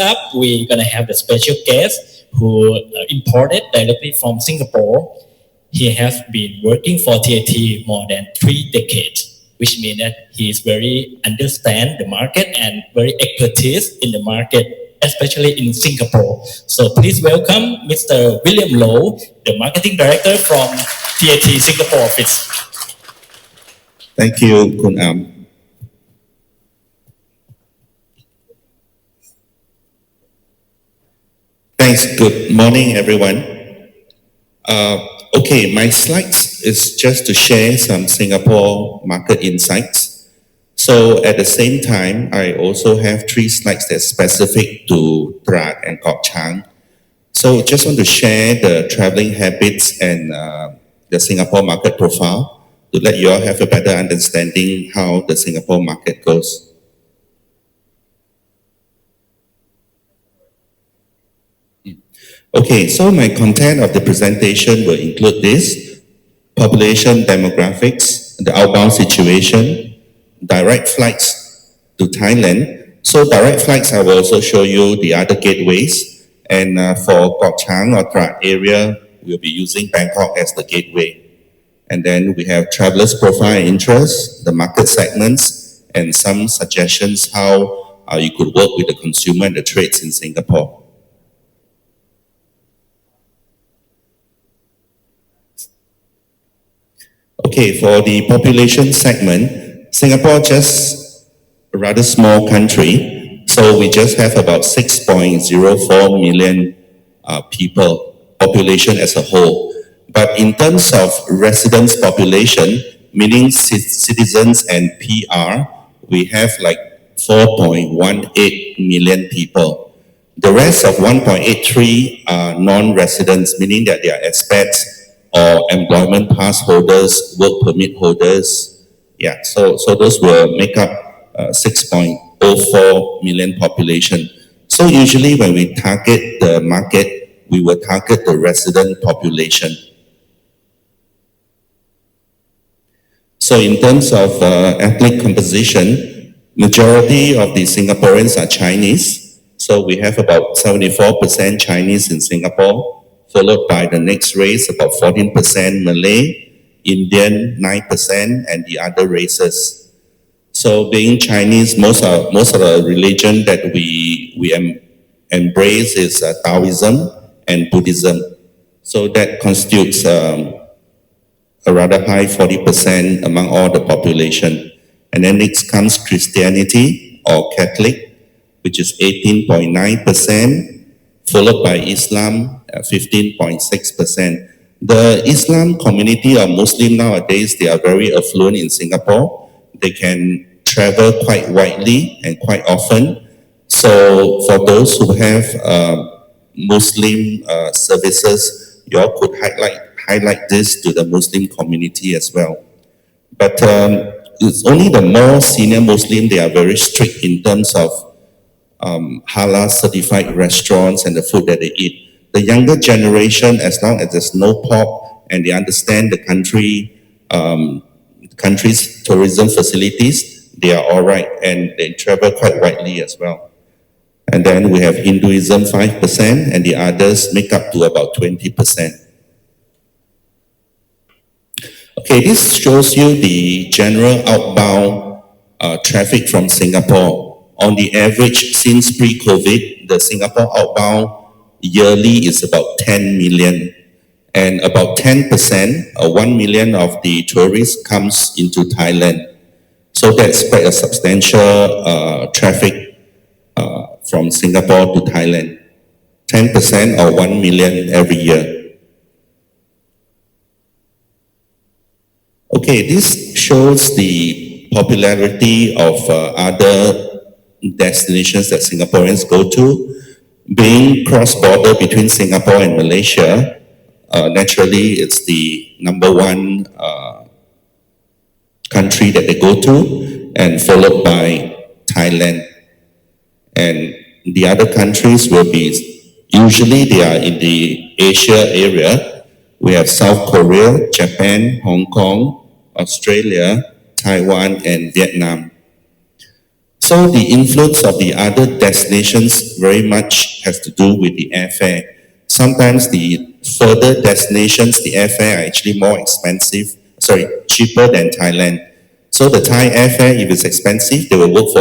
up, we're gonna have the special guest who imported directly from Singapore. He has been working for TAT more than 3 decades, which means that he is very understand the market and very expertise in the market, especially in Singapore. So please welcome Mr. William Low, the marketing director from TAT Singapore office. Thank you, Kun Am. Thanks. Good morning, everyone. Okay, my slides is just to share some Singapore market insights. So at the same time, I also have 3 slides that's specific to Trad and Kok Chang. So just want to share the traveling habits and the Singapore market profile to let you all have a better understanding how the Singapore market goes. Okay, so my content of the presentation will include this: population demographics, the outbound situation, direct flights to Thailand. So direct flights, I will also show you the other gateways. And for Kok Chang or Trad area, we'll be using Bangkok as the gateway. And then we have travelers' profile and interest, the market segments, and some suggestions how you could work with the consumer and the trades in Singapore. Okay, for the population segment, Singapore just a rather small country, so we just have about 6.04 million people, population as a whole. But in terms of residents population, meaning citizens and PR, we have like 4.18 million people. The rest of 1.83 are non-residents, meaning that they are expats or employment pass holders, work permit holders. Yeah, so those will make up 6.04 million population. So usually when we target the market, we will target the resident population. So in terms of ethnic composition, majority of the Singaporeans are Chinese. So we have about 74% Chinese in Singapore, followed by the next race, about 14% Malay, Indian 9%, and the other races. So being Chinese, most of the religion that we embrace is Taoism and Buddhism. So that constitutes a rather high 40% among all the population. And then next comes Christianity or Catholic, which is 18.9%, followed by Islam, 15.6%. The Islam community or Muslim nowadays, they are very affluent in Singapore. They can travel quite widely and quite often. So for those who have Muslim services, you all could highlight this to the Muslim community as well. But it's only the more senior Muslim, they are very strict in terms of halal certified restaurants and the food that they eat. The younger generation, as long as there's no pork and they understand the country's tourism facilities, they are all right and they travel quite widely as well. And then we have Hinduism 5% and the others make up to about 20%. Okay, this shows you the general outbound traffic from Singapore. On the average, since pre-COVID, the Singapore outbound yearly is about 10 million. And about 10%, 1 million of the tourists comes into Thailand. So that's quite a substantial traffic from Singapore to Thailand. 10% or 1 million every year. Okay, this shows the popularity of other destinations that Singaporeans go to. Being cross-border between Singapore and Malaysia, naturally it's the #1 country that they go to, and followed by Thailand. And the other countries will be, usually they are in the Asia area. We have South Korea, Japan, Hong Kong, Australia, Taiwan, and Vietnam. So the influence of the other destinations very much has to do with the airfare. Sometimes the further destinations, the airfare are actually cheaper than Thailand. So the Thai airfare, if it's expensive, they will look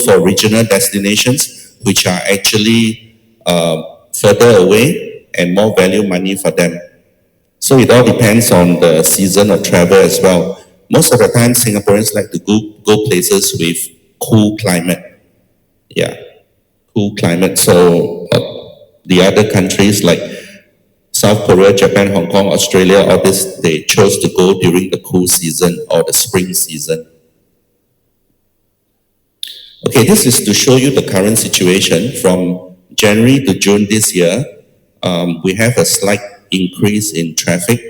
for regional destinations which are actually further away and more value money for them. So it all depends on the season of travel as well. Most of the time, Singaporeans like to go places with cool climate. Yeah, cool climate. So the other countries like South Korea, Japan, Hong Kong, Australia, all this, they chose to go during the cool season or the spring season. Okay, this is to show you the current situation. From January to June this year, we have a slight increase in traffic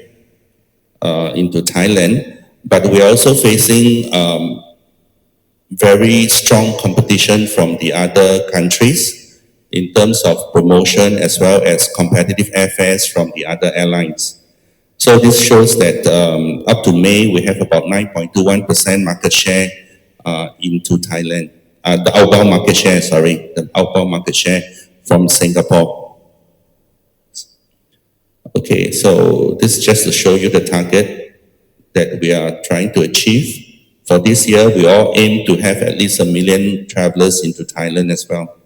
into Thailand, but we are also facing very strong competition from the other countries in terms of promotion as well as competitive airfares from the other airlines. So this shows that up to May, we have about 9.21% market share into Thailand. The outbound market share from Singapore. Okay, so this is just to show you the target that we are trying to achieve. For this year, we all aim to have at least 1 million travelers into Thailand as well.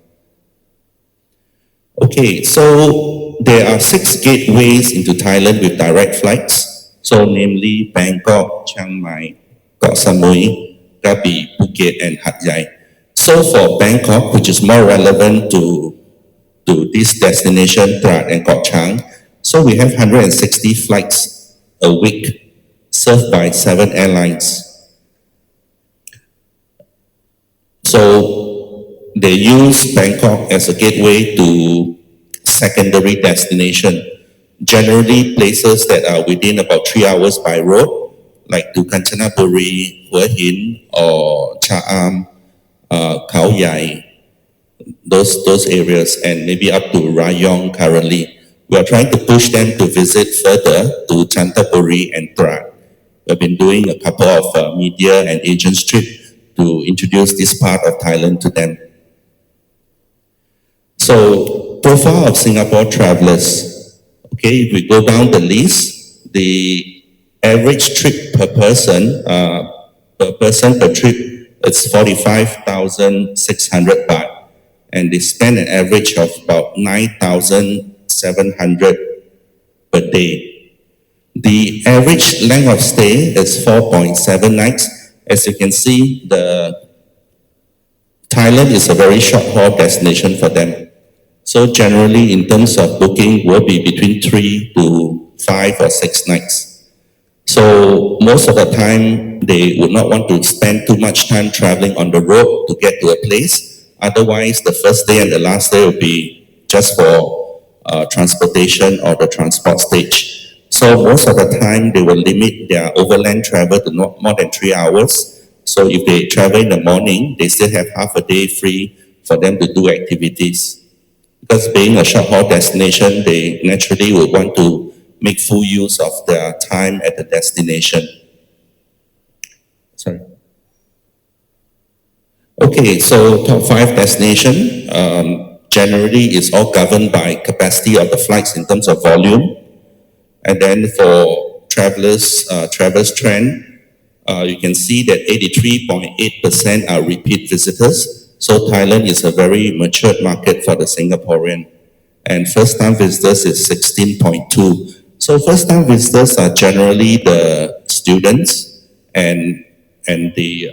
Okay, so there are 6 gateways into Thailand with direct flights. So namely Bangkok, Chiang Mai, Koh Samui, Krabi, Phuket and Hat Yai. So for Bangkok, which is more relevant to this destination, Trat and Koh Chang, so we have 160 flights a week served by 7 airlines. So they use Bangkok as a gateway to secondary destination. Generally places that are within about 3 hours by road, like to Kanchanaburi, Hua Hin or Cha Am, Khao Yai, those areas, and maybe up to Rayong currently. We are trying to push them to visit further to Chanthaburi and Trat. We've been doing a couple of media and agents trip to introduce this part of Thailand to them. So, profile of Singapore travelers. Okay, if we go down the list, the average trip per person per trip, it's 45,600 baht, and they spend an average of about 9,700 per day. The average length of stay is 4.7 nights. As you can see, Thailand is a very short haul destination for them. So generally, in terms of booking, will be between 3 to 5 or 6 nights. So most of the time, they would not want to spend too much time traveling on the road to get to a place. Otherwise, the first day and the last day will be just for transportation or the transport stage. So most of the time, they will limit their overland travel to not more than 3 hours. So if they travel in the morning, they still have half a day free for them to do activities. Because being a short haul destination, they naturally will want to make full use of their time at the destination. Sorry. Okay, so top 5 destination generally is all governed by capacity of the flights in terms of volume. And then for travelers trend, you can see that 83.8% are repeat visitors. So Thailand is a very matured market for the Singaporean. And first-time visitors is 16.2. So first-time visitors are generally the students and the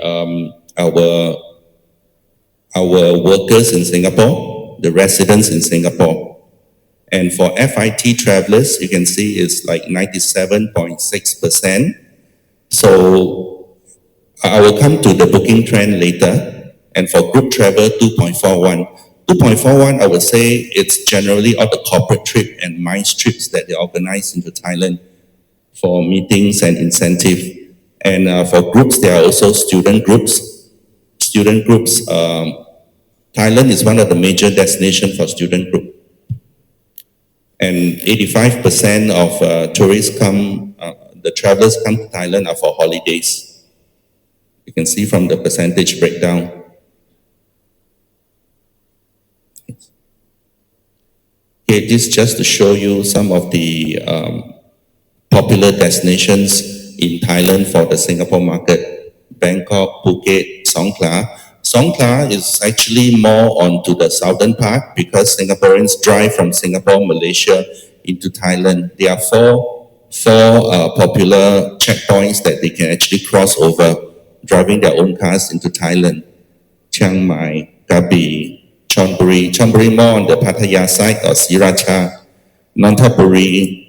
our workers in Singapore, the residents in Singapore. And for FIT travelers, you can see it's like 97.6%. So I will come to the booking trend later. And for group travel, 2.41. 2.41, I would say it's generally all the corporate trip and MICE trips that they organize into Thailand for meetings and incentive. And for groups, there are also student groups. Thailand is one of the major destinations for student group. And 85% of tourists the travelers come to Thailand are for holidays. You can see from the percentage breakdown. Okay, this just to show you some of the popular destinations in Thailand for the Singapore market. Bangkok, Phuket, Songkhla. Songkhla is actually more onto the southern part because Singaporeans drive from Singapore, Malaysia into Thailand. There are four popular checkpoints that they can actually cross over driving their own cars into Thailand. Chiang Mai, Krabi, Chonburi more on the Pattaya side or Sriracha, Nonthaburi,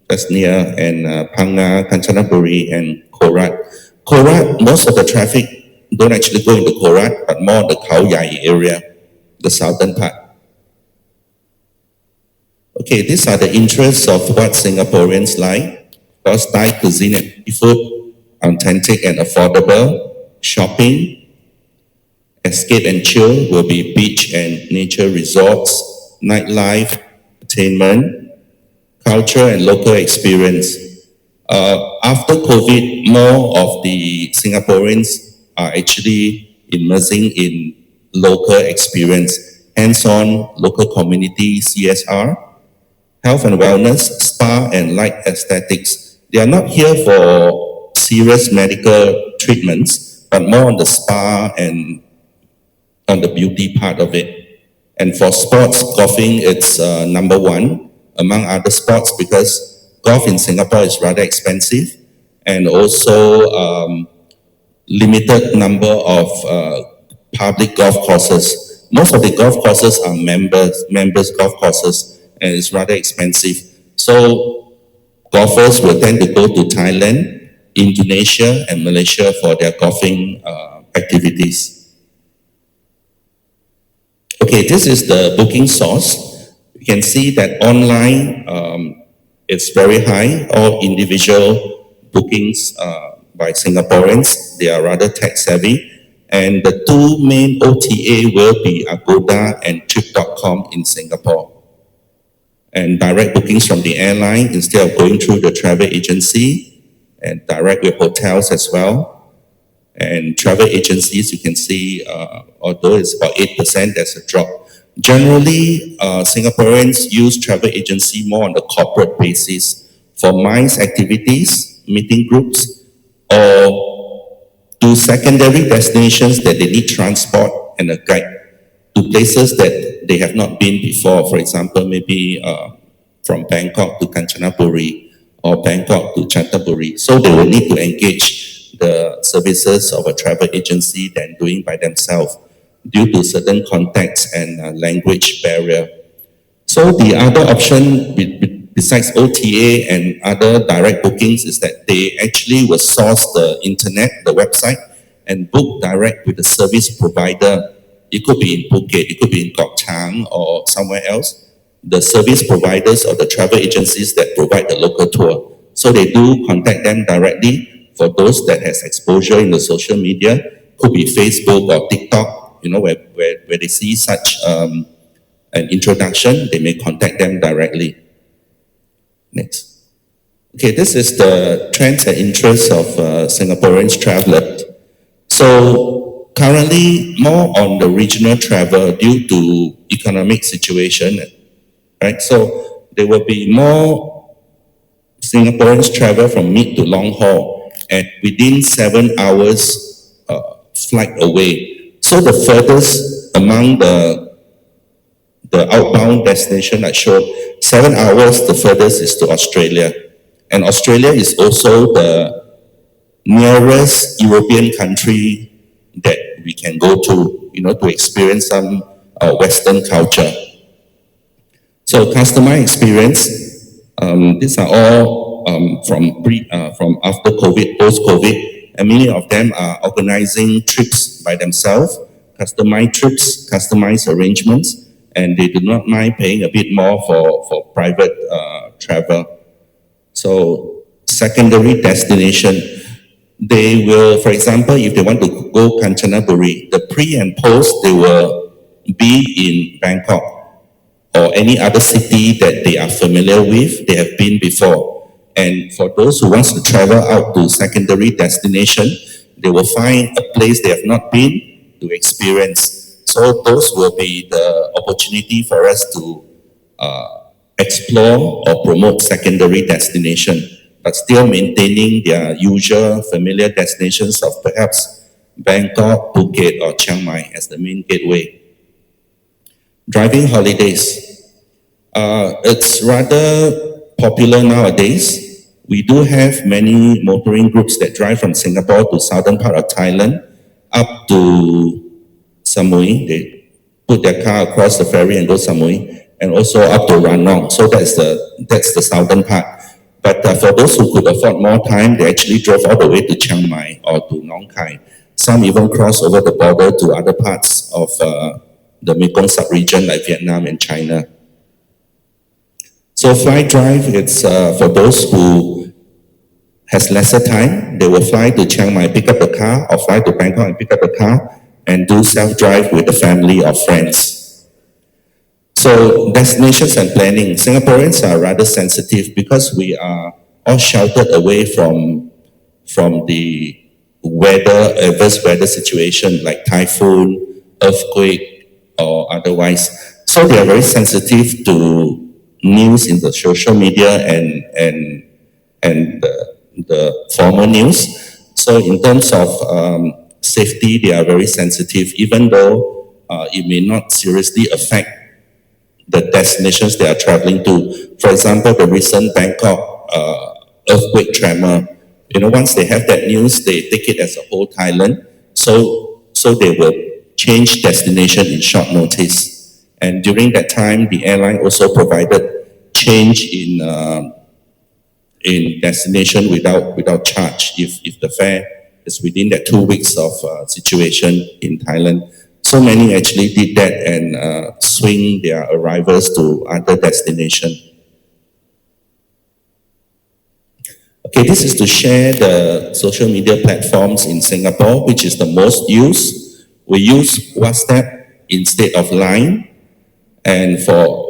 that's near, and Phang Nga, Kanchanaburi, and Korat. Korat, most of the traffic don't actually go into Korat, but more the Khao Yai area, the southern part. Okay, these are the interests of what Singaporeans like. Of course, Thai cuisine and food, authentic and affordable. Shopping, escape and chill will be beach and nature resorts, nightlife, entertainment, culture and local experience. After COVID, more of the Singaporeans are actually immersing in local experience, hands-on, local community, CSR, health and wellness, spa and light aesthetics. They are not here for serious medical treatments, but more on the spa and on the beauty part of it. And for sports, golfing, it's number one among other sports because golf in Singapore is rather expensive and also limited number of public golf courses. Most of the golf courses are members golf courses and it's rather expensive. So golfers will tend to go to Thailand, Indonesia and Malaysia for their golfing activities. Okay, this is the booking source. You can see that online it's very high. All individual bookings by Singaporeans, they are rather tech savvy. And the two main OTA will be Agoda and Trip.com in Singapore. And direct bookings from the airline instead of going through the travel agency and direct with hotels as well. And travel agencies, you can see, although it's about 8%, there's a drop. Generally, Singaporeans use travel agency more on the corporate basis for MICE activities, meeting groups, or to secondary destinations that they need transport and a guide to places that they have not been before. For example, maybe from Bangkok to Kanchanaburi or Bangkok to Chantaburi. So they will need to engage the services of a travel agency than doing by themselves due to certain contexts and language barrier. So the other option besides OTA and other direct bookings is that they actually will source the internet, the website, and book direct with the service provider. It could be in Phuket, it could be in Kok Chang or somewhere else. The service providers or the travel agencies that provide the local tour. So they do contact them directly. For those that has exposure in the social media, could be Facebook or TikTok, where they see such an introduction, they may contact them directly. Next. Okay, this is the trends and interests of Singaporeans travelers. So currently, more on the regional travel due to economic situation, right? So there will be more Singaporeans travel from mid to long haul and within 7 hours flight away. So the furthest among the outbound destination I showed, 7 hours, the furthest is to Australia. And Australia is also the nearest European country that we can go to, to experience some Western culture. So customer experience, these are all from after COVID, post-COVID, and many of them are organizing trips by themselves, customized trips, customized arrangements, and they do not mind paying a bit more for private travel. So secondary destination, they will, for example, if they want to go Kanchanaburi, the pre and post, they will be in Bangkok or any other city that they are familiar with, they have been before. And for those who wants to travel out to secondary destination, they will find a place they have not been to experience. So those will be the opportunity for us to explore or promote secondary destination, but still maintaining their usual familiar destinations of perhaps Bangkok, Phuket, or Chiang Mai as the main gateway. Driving holidays. It's rather popular nowadays. We do have many motoring groups that drive from Singapore to southern part of Thailand up to Samui. They put their car across the ferry and go Samui, and also up to Ranong. So that's the southern part. But for those who could afford more time, they actually drove all the way to Chiang Mai or to Nong Khai. Some even crossed over the border to other parts of the Mekong sub-region like Vietnam and China. So fly drive, it's for those who has lesser time. They will fly to Chiang Mai, pick up the car, or fly to Bangkok and pick up the car, and do self-drive with the family or friends. So destinations and planning. Singaporeans are rather sensitive because we are all sheltered away from the weather, adverse weather situation like typhoon, earthquake, or otherwise. So they are very sensitive to news in the social media and the formal news. So in terms of safety, they are very sensitive, even though it may not seriously affect the destinations they are traveling to. For example, the recent Bangkok earthquake tremor. Once they have that news, they take it as a whole Thailand. So they will change destination in short notice. And during that time, the airline also provided change in destination without charge if the fare is within that 2 weeks of situation in Thailand. So many actually did that and swing their arrivals to other destination. Okay, this is to share the social media platforms in Singapore, which is the most used. We use WhatsApp instead of Line. And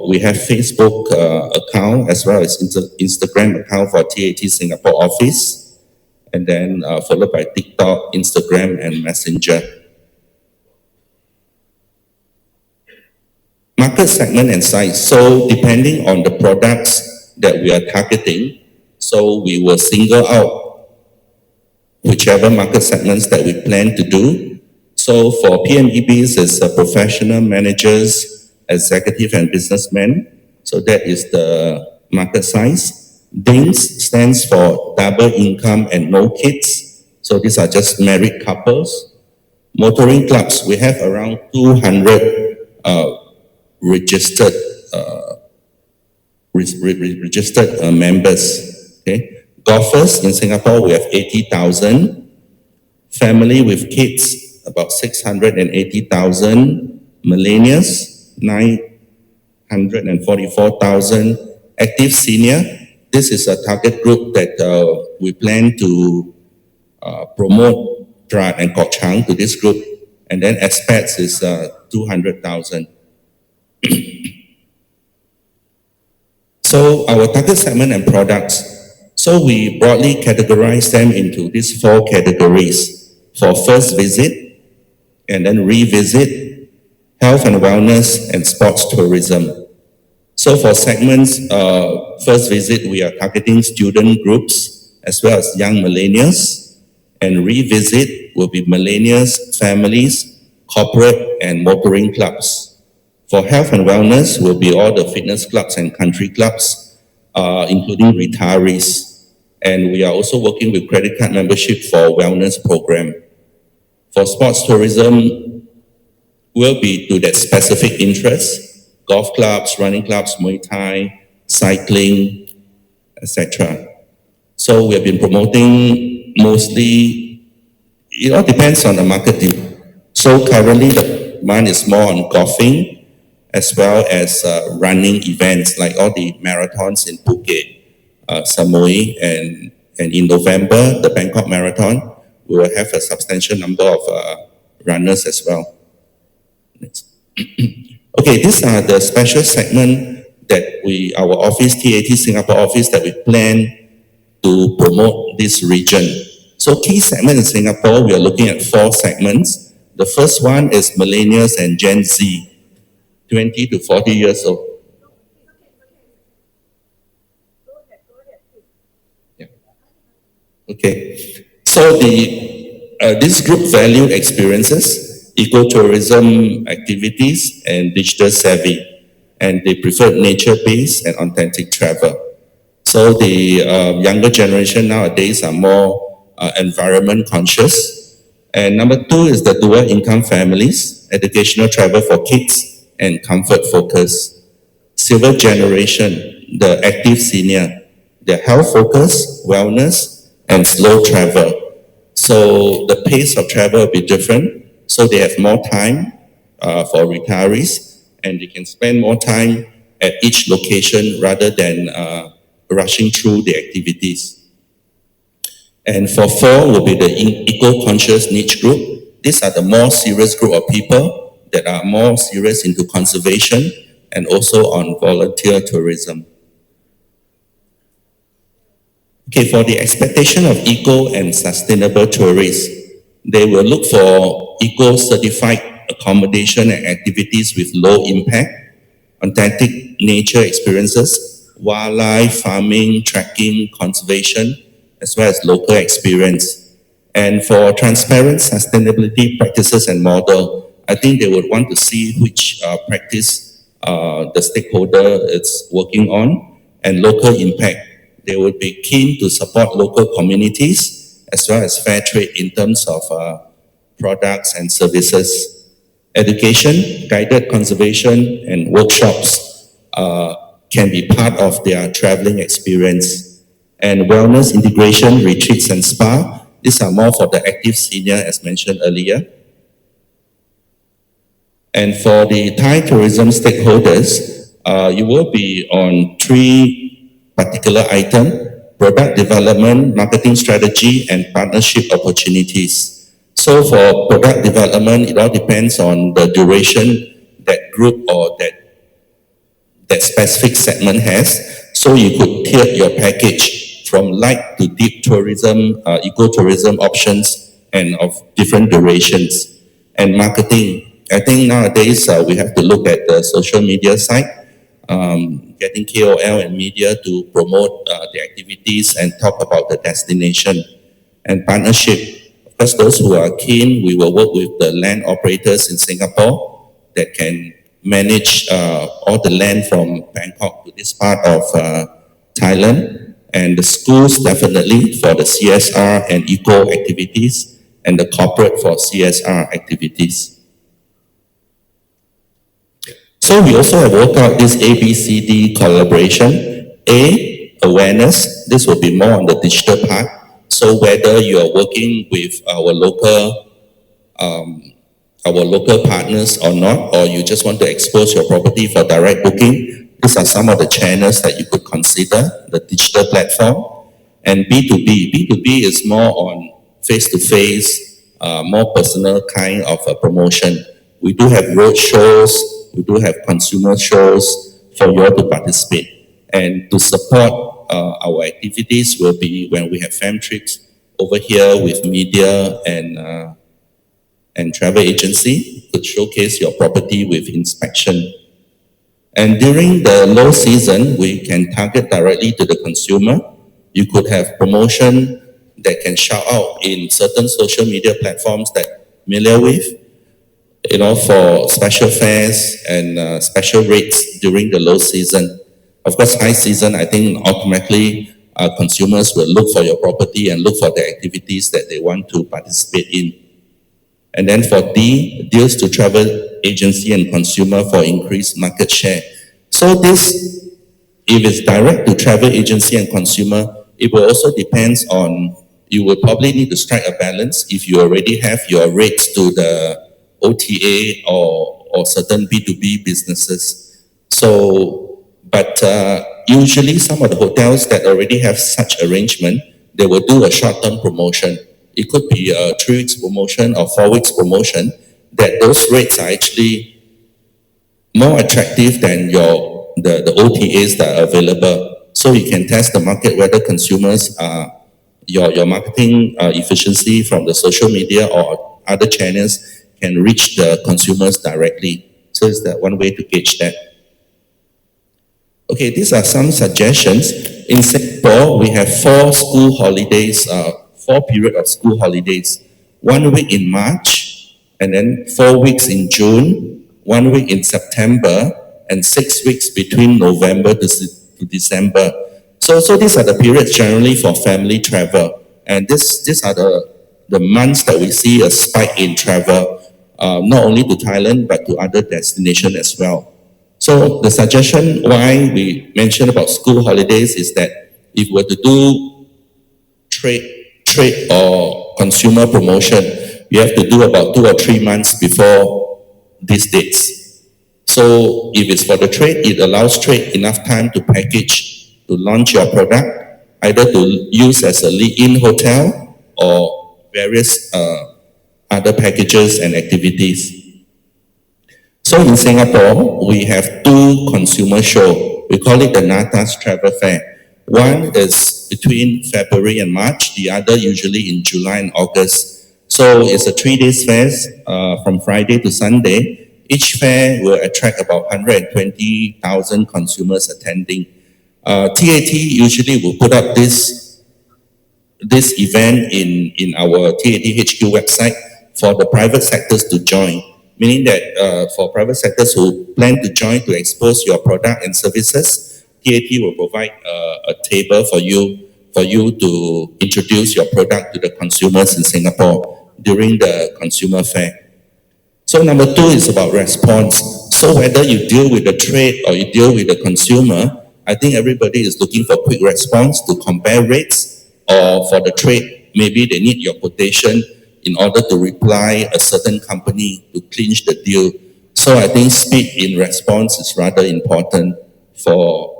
we have Facebook account as well as Instagram account for TAT Singapore office. And then followed by TikTok, Instagram, and Messenger. Market segment and size. So depending on the products that we are targeting, so we will single out whichever market segments that we plan to do. So for PMEBs, it's professional managers, executive and businessmen. So that is the market size. DINS stands for double income and no kids. So these are just married couples. Motoring clubs, we have around 200 registered members. Okay. Golfers in Singapore, we have 80,000. Family with kids, about 680,000. Millennials, 944,000. Active senior, this is a target group that we plan to promote Drat and Kok Chang to this group. And then expats is 200,000. So our target segment and products. So we broadly categorize them into these 4 categories. For first visit, and then revisit, health and wellness, and sports tourism. So for segments, first visit, we are targeting student groups as well as young millennials. And revisit will be millennials, families, corporate, and motoring clubs. For health and wellness will be all the fitness clubs and country clubs, including retirees. And we are also working with credit card membership for wellness program. For sports tourism, will be to that specific interest, golf clubs, running clubs, Muay Thai, cycling, etc. So we have been promoting mostly, it all depends on the market demand. So currently the demand is more on golfing as well as running events like all the marathons in Phuket, Samui, and in November, the Bangkok Marathon, we will have a substantial number of runners as well. Next. Okay, these are the special segment that our office, TAT Singapore office, that we plan to promote this region. So key segment in Singapore, we are looking at 4 segments. The first one is millennials and Gen Z, 20 to 40 years old. Okay, so this group valued experiences, ecotourism activities, and digital savvy, and they preferred nature-based and authentic travel. So the younger generation nowadays are more environment conscious. And number two is the dual income families, educational travel for kids, and comfort focus. Silver generation, the active senior, the health focus, wellness, and slow travel. So the pace of travel will be different. So they have more time for retirees, and they can spend more time at each location rather than rushing through the activities. And for four will be the eco-conscious niche group. These are the more serious group of people that are more serious into conservation and also on volunteer tourism. Okay, for the expectation of eco and sustainable tourists, they will look for eco-certified accommodation and activities with low impact, authentic nature experiences, wildlife, farming, trekking, conservation, as well as local experience. And for transparent sustainability practices and model, I think they would want to see which practice the stakeholder is working on and local impact. They would be keen to support local communities as well as fair trade in terms of products and services. Education, guided conservation, and workshops can be part of their traveling experience. And wellness integration, retreats, and spa, these are more for the active senior as mentioned earlier. And for the Thai tourism stakeholders, you will be on three particular items: product development, marketing strategy, and partnership opportunities. So for product development, it all depends on the duration that group or that specific segment has. So you could tier your package from light to deep tourism, ecotourism options, and of different durations. And marketing, I think nowadays we have to look at the social media side, getting KOL and media to promote the activities and talk about the destination. And partnership, of course, those who are keen, we will work with the land operators in Singapore that can manage all the land from Bangkok to this part of Thailand. And the schools definitely for the CSR and eco activities, and the corporate for CSR activities. So we also have worked out this ABCD collaboration. A, awareness. This will be more on the digital part. So whether you are working with our local partners or not, or you just want to expose your property for direct booking, these are some of the channels that you could consider, the digital platform. And B2B. B2B is more on face-to-face, more personal kind of a promotion. We do have road shows, we do have consumer shows for you all to participate. And to support our activities will be when we have fam trips over here with media and travel agency to showcase your property with inspection. And during the low season, we can target directly to the consumer. You could have promotion that can shout out in certain social media platforms that you're familiar with, you know, for special fares and special rates during the low season. Of course, high season, I think automatically consumers will look for your property and look for the activities that they want to participate in. And then for D, deals to travel agency and consumer for increased market share. So this, if it's direct to travel agency and consumer, it will also depends on, you will probably need to strike a balance if you already have your rates to the OTA or certain B2B businesses. So, but usually some of the hotels that already have such arrangement, they will do a short-term promotion. It could be a 3 weeks promotion or 4 weeks promotion, that those rates are actually more attractive than the OTAs that are available. So you can test the market whether consumers your marketing efficiency from the social media or other channels can reach the consumers directly. So is that one way to gauge that? Okay, these are some suggestions. In Singapore, we have 4 school holidays 4 period of school holidays. 1 week in March, and then 4 weeks in June, 1 week in September, and 6 weeks between November to December. So these are the periods generally for family travel, and these are the months that we see a spike in travel, not only to Thailand but to other destinations as well. So the suggestion why we mentioned about school holidays is that if we're to do trade or consumer promotion, we have to do about 2 or 3 months before these dates. So if it's for the trade, it allows trade enough time to package, to launch your product, either to use as a lead-in hotel or various other packages and activities. So in Singapore, we have 2 consumer shows. We call it the NATAS Travel Fair. One is between February and March, the other usually in July and August. So it's a 3-day fair from Friday to Sunday. Each fair will attract about 120,000 consumers attending. TAT usually will put up this event in our TAT HQ website for the private sectors to join, meaning that for private sectors who plan to join to expose your product and services, TAT will provide a table for you to introduce your product to the consumers in Singapore during the consumer fair. So number 2 is about response. So whether you deal with the trade or you deal with the consumer, I think everybody is looking for quick response to compare rates, or for the trade, maybe they need your quotation in order to reply a certain company to clinch the deal. So I think speed in response is rather important for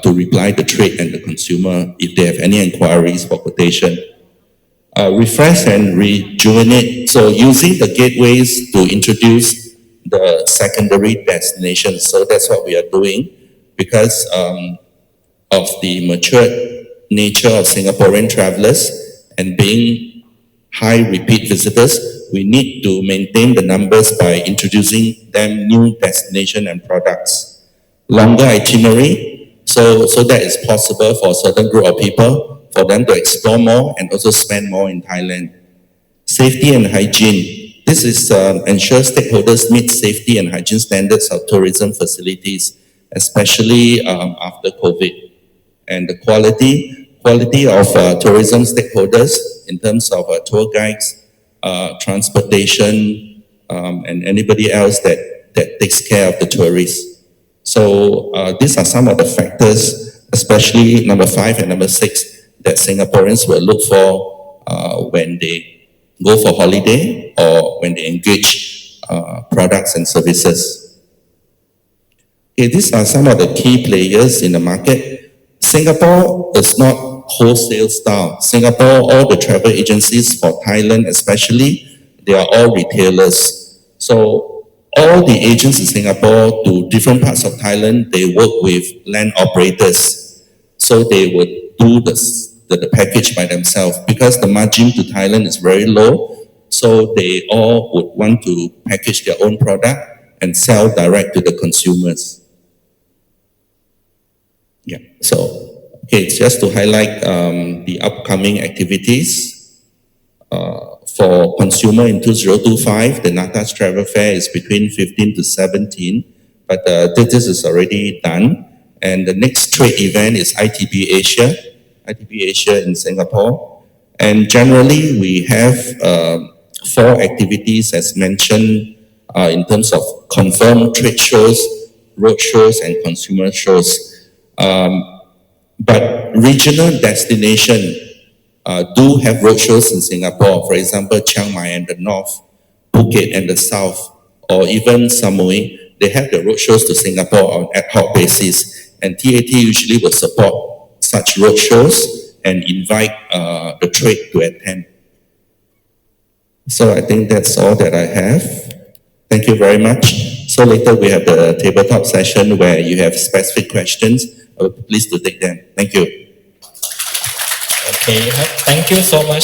to reply the trade and the consumer if they have any inquiries for quotation. Refresh and rejuvenate. So using the gateways to introduce the secondary destinations. So that's what we are doing because of the matured nature of Singaporean travelers and being high repeat visitors, we need to maintain the numbers by introducing them new destination and products. Longer itinerary, so that is possible for a certain group of people, for them to explore more and also spend more in Thailand. Safety and hygiene. This is ensure stakeholders meet safety and hygiene standards of tourism facilities, especially after COVID. And the quality of tourism stakeholders in terms of tour guides, transportation, and anybody else that takes care of the tourists. So these are some of the factors, especially number 5 and number 6, that Singaporeans will look for when they go for holiday or when they engage products and services. Okay, these are some of the key players in the market. Singapore is not wholesale style. Singapore, all the travel agencies for Thailand especially, they are all retailers. So all the agents in Singapore to different parts of Thailand, they work with land operators. So they would do the package by themselves because the margin to Thailand is very low. So they all would want to package their own product and sell direct to the consumers. Yeah, so, okay, just to highlight the upcoming activities. For consumer in 2025, the NATAS Travel Fair is between 15 to 17, but this is already done. And the next trade event is ITB Asia in Singapore. And generally, we have 4 activities as mentioned in terms of confirmed trade shows, road shows, and consumer shows. But regional destination do have roadshows in Singapore. For example, Chiang Mai and the north, Phuket and the south, or even Samui, they have the roadshows to Singapore on ad hoc basis. And TAT usually will support such roadshows and invite the trade to attend. So I think that's all that I have. Thank you very much. So later we have the tabletop session where you have specific questions. Please do take them. Thank you. Okay, thank you so much.